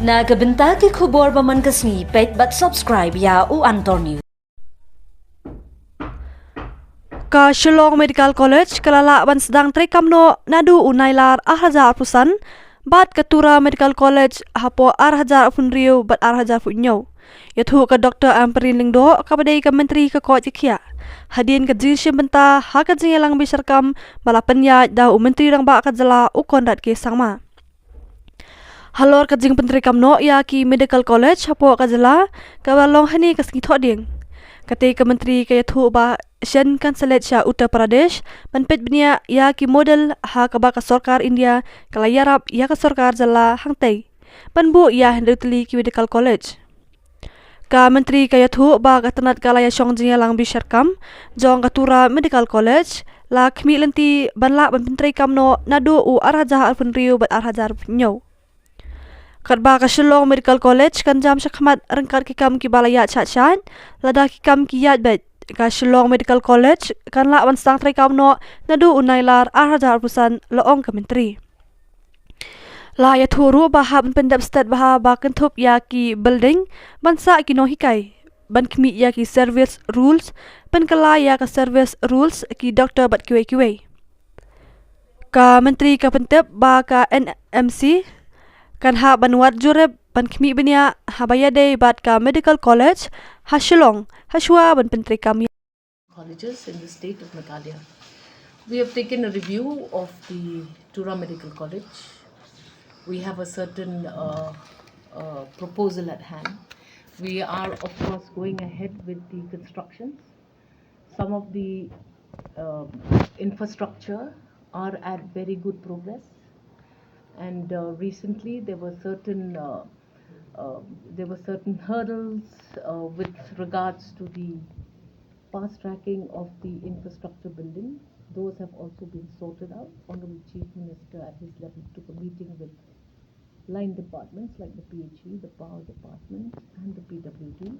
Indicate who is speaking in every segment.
Speaker 1: Nagabenta ki khubor baman kasni page but subscribe ya u Antor News.
Speaker 2: Ka Shillong Medical College kalala ban sedang treikam no nadu unailar 1000% bat ka Tura Medical College hapo 1000 riu bat 1000 nyo. Yathu ka Dr. Amperin Lingdo ka badai ka menteri ka ko tikia. Hadin ka jin benta ha ka jin lang bisarkam balapan ya da menteri rang ba ka jala u kondat ke sangma. Halor ka jing penteri kamno ya ki Medical College hapo ka jala ka balong hani ka ski thoding. Kate ka menteri ka yathu ba Shen Kansalet Shah Uttar Pradesh penpet bnia ya ki model ha ka ba ka sarkar India kala yarap ya ka sarkar jala hangtai. Penbu ya hendutli ki Medical College. Ka menteri ka yathu ba ka tanat kala ya shong jing lang bisarkam jong ka Tura Medical College la khmi lenti banla ban penteri kamno nadu u arhaja alfun riu bat arhajar nyo. Kadba ka Shillong Medical College kan jam syakmat rengkat ki kam ki balaya chat-chat lada ki kam ki yat bet ka Shillong Medical College kan la ban stang treikam no nadu unailar 1000% loong ka menteri. La ya thuru baha ban pendap stat baha ba kentup ya ki building bansa ki no hikai ban khmi ya ki service rules ban kala ya ka service rules ki doctor bat kiwe ka menteri ka pentep ba ka NMC kan ha banwat jureb ban khmi benia habayade bat ka Medical College ha Shillong ha shwa ban pentri kam
Speaker 3: colleges in the state of Meghalaya. We have taken a review of the Tura Medical College. We have a certain proposal at hand. We are of course going ahead with the constructions. Some of the infrastructure are at very good progress. And recently there were certain hurdles with regards to the fast tracking of the infrastructure building. Those have also been sorted out. Honorable Chief Minister at his level took a meeting with line departments like the PHE, the Power Department and the PWD.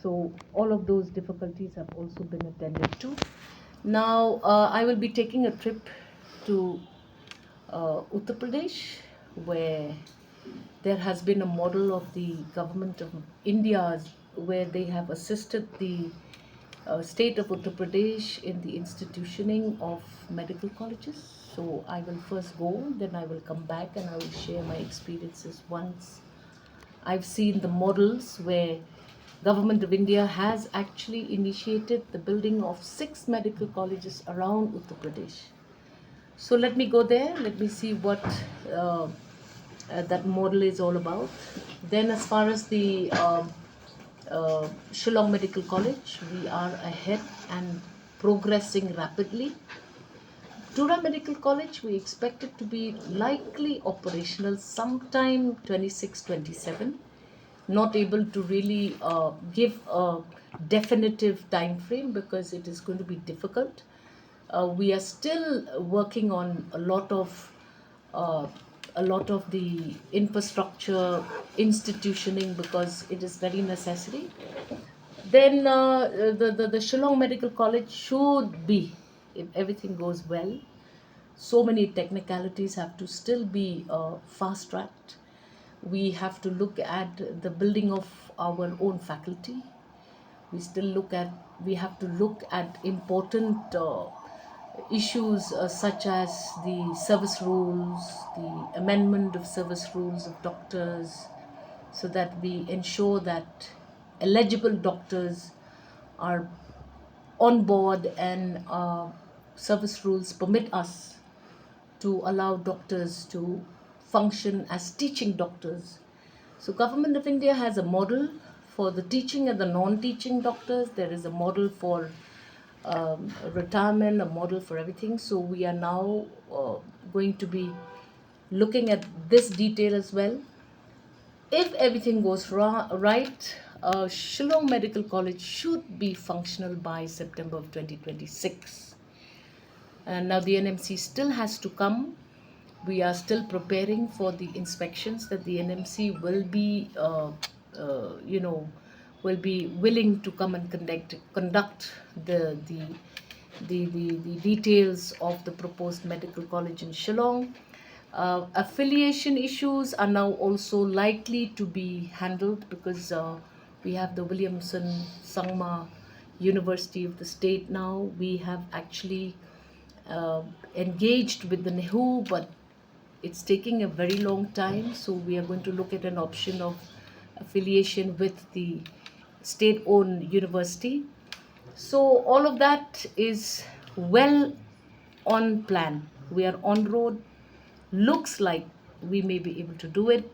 Speaker 3: So all of those difficulties have also been attended to. Now I will be taking a trip to Uttar Pradesh, where there has been a model of the government of India where they have assisted the state of Uttar Pradesh in the institutioning of medical colleges. So I will first go, then I will come back and I will share my experiences once I've seen the models where government of India has actually initiated the building of 6 medical colleges around Uttar Pradesh. So let me go there, let me see what that model is all about. Then as far as the Shillong Medical College, we are ahead and progressing rapidly. Tura Medical College, we expect it to be likely operational sometime 26-27. Not able to really give a definitive time frame because it is going to be difficult. We are still working on a lot of the infrastructure institutioning because it is very necessary. Then the Shillong Medical College should be, if everything goes well, so many technicalities have to still be fast tracked. We have to look at the building of our own faculty. We have to look at important issues such as the service rules, the amendment of service rules of doctors, so that we ensure that eligible doctors are on board and service rules permit us to allow doctors to function as teaching doctors. So Government of India has a model for the teaching and the non-teaching doctors. There is a model for retirement, a model for everything. So we are now going to be looking at this detail as well. If everything goes right, Shillong Medical College should be functional by September of 2026. And now the NMC still has to come. We are still preparing for the inspections that the NMC will be, will be willing to come and conduct the details of the proposed medical college in Shillong. Affiliation issues are now also likely to be handled because we have the Williamson Sangma University of the state now. We have actually engaged with the NEHU, but it's taking a very long time. So we are going to look at an option of affiliation with the state-owned university. So all of that is well on plan. We are on road. Looks like we may be able to do it.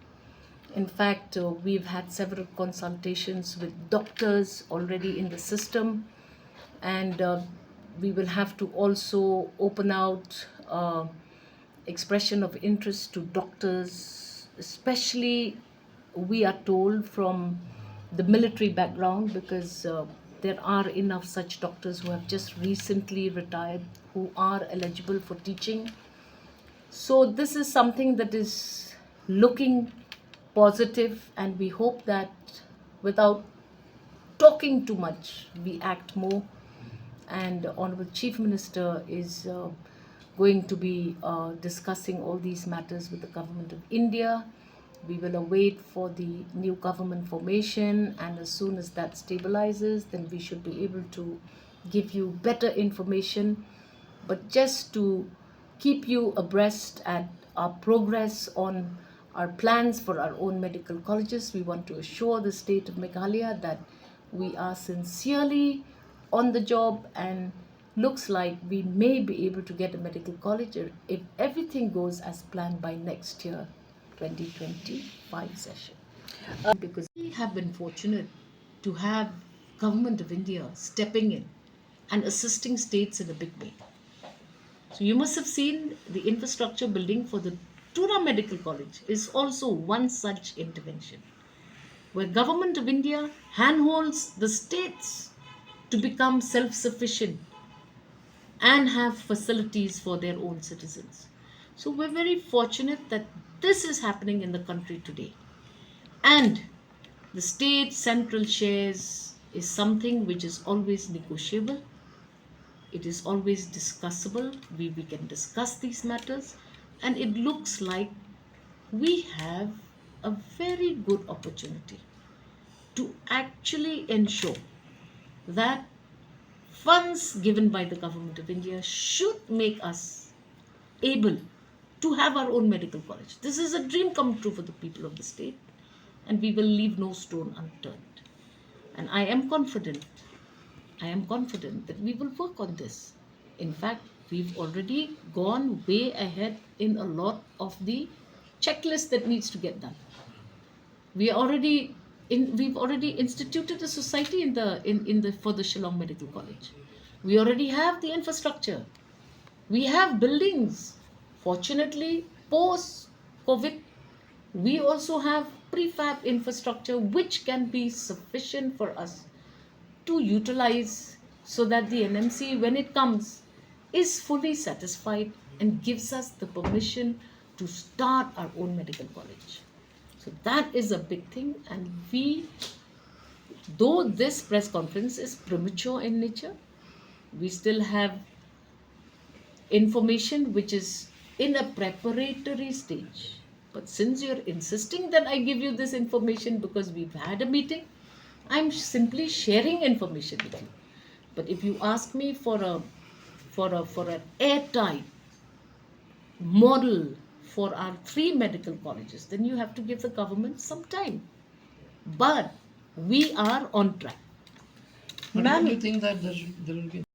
Speaker 3: In fact, we've had several consultations with doctors already in the system, and we will have to also open out expression of interest to doctors, especially we are told from the military background, because there are enough such doctors who have just recently retired who are eligible for teaching. So this is something that is looking positive, and we hope that without talking too much, we act more. And Honorable Chief Minister is going to be discussing all these matters with the Government of India. We will await for the new government formation, and as soon as that stabilizes, then we should be able to give you better information. But just to keep you abreast at our progress on our plans for our own medical colleges, we want to assure the state of Meghalaya that we are sincerely on the job, and looks like we may be able to get a medical college if everything goes as planned by next year, 2025 session. Because we have been fortunate to have Government of India stepping in and assisting states in a big way. So you must have seen the infrastructure building for the Tura Medical College is also one such intervention, where Government of India handholds the states to become self-sufficient and have facilities for their own citizens. So we're very fortunate that this is happening in the country today. And the state central shares is something which is always negotiable. It is always discussable. We can discuss these matters, and it looks like we have a very good opportunity to actually ensure that funds given by the Government of India should make us able to have our own medical college. This is a dream come true for the people of the state, and we will leave no stone unturned. And I am confident that we will work on this. In fact, we've already gone way ahead in a lot of the checklist that needs to get done. We've already instituted a society for the Shillong Medical College. We already have the infrastructure. We have buildings. Fortunately, post-COVID, we also have prefab infrastructure which can be sufficient for us to utilize, so that the NMC, when it comes, is fully satisfied and gives us the permission to start our own medical college. So that is a big thing, and though this press conference is premature in nature, we still have information which is in a preparatory stage. But since you're insisting that I give you this information because we've had a meeting, I'm simply sharing information with you. But if you ask me for an airtight model for our 3 medical colleges, then you have to give the government some time. But we are on track.
Speaker 4: But do you think that there will be